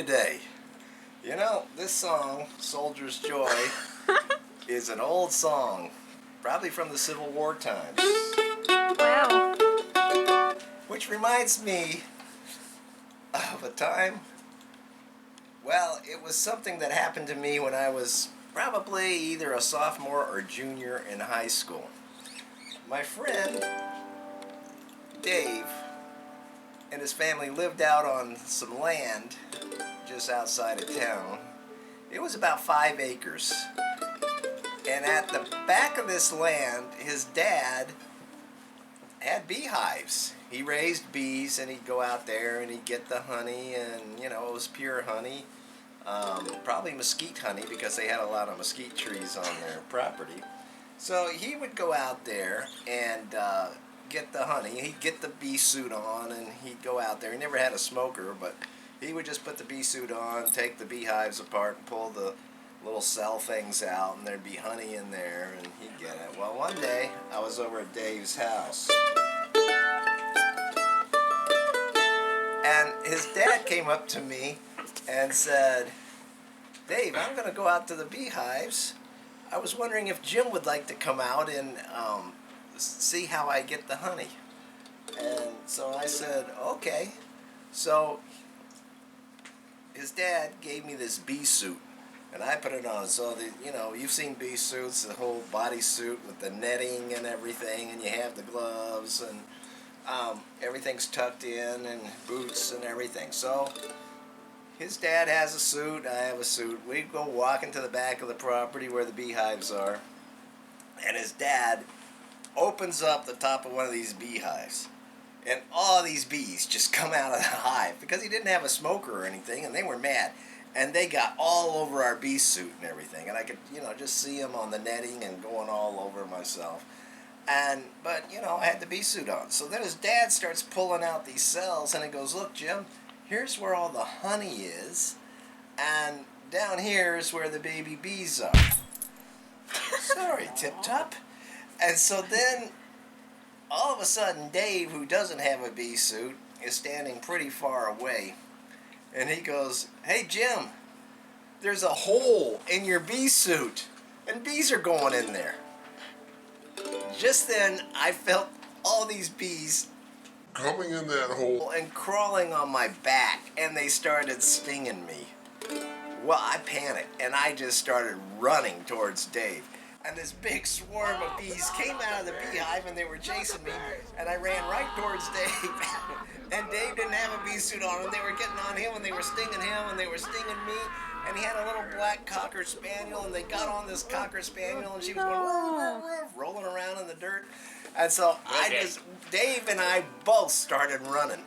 today. You know, this song, Soldier's Joy, is an old song, probably from the Civil War times. Wow. Which reminds me of a time, well, it was something that happened to me when I was probably either a sophomore or junior in high school. My friend, Dave, and his family lived out on some land just outside of town. It was about 5 acres. And at the back of this land, his dad had beehives. He raised bees, and he'd go out there and he'd get the honey, and you know, it was pure honey. Probably mesquite honey, because they had a lot of mesquite trees on their property. So he would go out there and get the honey. He'd get the bee suit on, and he'd go out there. He never had a smoker, but he would just put the bee suit on, take the beehives apart, and pull the little cell things out, and there'd be honey in there, and he'd get it. Well, one day, I was over at Dave's house, and his dad came up to me and said, "Dave, I'm going to go out to the beehives. I was wondering if Jim would like to come out and see how I get the honey." And so I said, okay. So his dad gave me this bee suit, and I put it on. So you've seen bee suits, the whole body suit with the netting and everything, and you have the gloves, and everything's tucked in, and boots and everything. So his dad has a suit, I have a suit. We go walking to the back of the property where the beehives are, and his dad opens up the top of one of these beehives, and all these bees just come out of the hive, because he didn't have a smoker or anything, and they were mad, and they got all over our bee suit and everything, and I could just see them on the netting and going all over myself. But I had the bee suit on. So then his dad starts pulling out these cells, and he goes, "Look, Jim, here's where all the honey is, and down here is where the baby bees are." Sorry, Tip Top. And so then, all of a sudden, Dave, who doesn't have a bee suit, is standing pretty far away, and he goes, "Hey, Jim, there's a hole in your bee suit, and bees are going in there." Just then, I felt all these bees coming in that hole and crawling on my back, and they started stinging me. Well, I panicked, and I just started running towards Dave. And this big swarm of bees came out of the beehive, and they were chasing me, and I ran right towards Dave. And Dave didn't have a bee suit on, and they were getting on him, and they were stinging him, and they were stinging me. And he had a little black Cocker Spaniel, and they got on this Cocker Spaniel, and she was going roof, roof, roof, rolling around in the dirt. And so Dave and I both started running.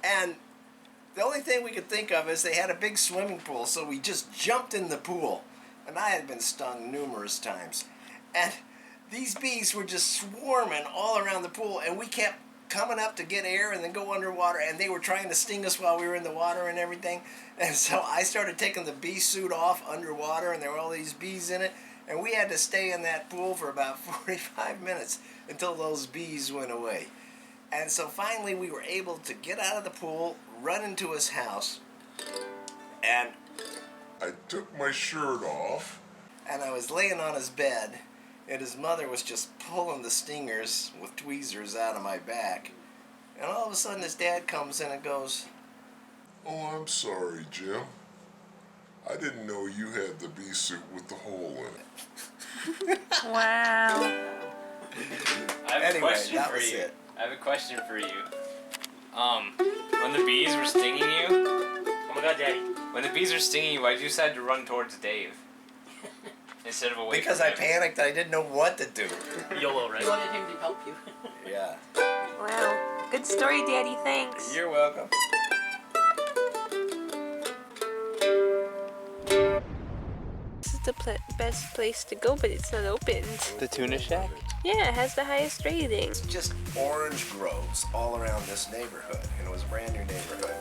And the only thing we could think of is they had a big swimming pool, so we just jumped in the pool. And I had been stung numerous times. And these bees were just swarming all around the pool, and we kept coming up to get air and then go underwater, and they were trying to sting us while we were in the water and everything. And so I started taking the bee suit off underwater, and there were all these bees in it, and we had to stay in that pool for about 45 minutes until those bees went away. And so finally we were able to get out of the pool, run into his house, and I took my shirt off, and I was laying on his bed, and his mother was just pulling the stingers with tweezers out of my back. And all of a sudden his dad comes in and goes, "Oh, I'm sorry, Jim. I didn't know you had the bee suit with the hole in it." Wow. I have a question for you. I have a question for you. When the bees were stinging you, oh my God, Daddy! When the bees were stinging you, why did you decide to run towards Dave instead of away? Because from I him? panicked. I didn't know what to do. YOLO, right? You wanted him to help you. Yeah. Wow. Good story, Daddy. Thanks. You're welcome. This is the best place to go, but it's not opened. The tuna shack. Yeah, it has the highest rating. It's just orange groves all around this neighborhood, and it was a brand new neighborhood.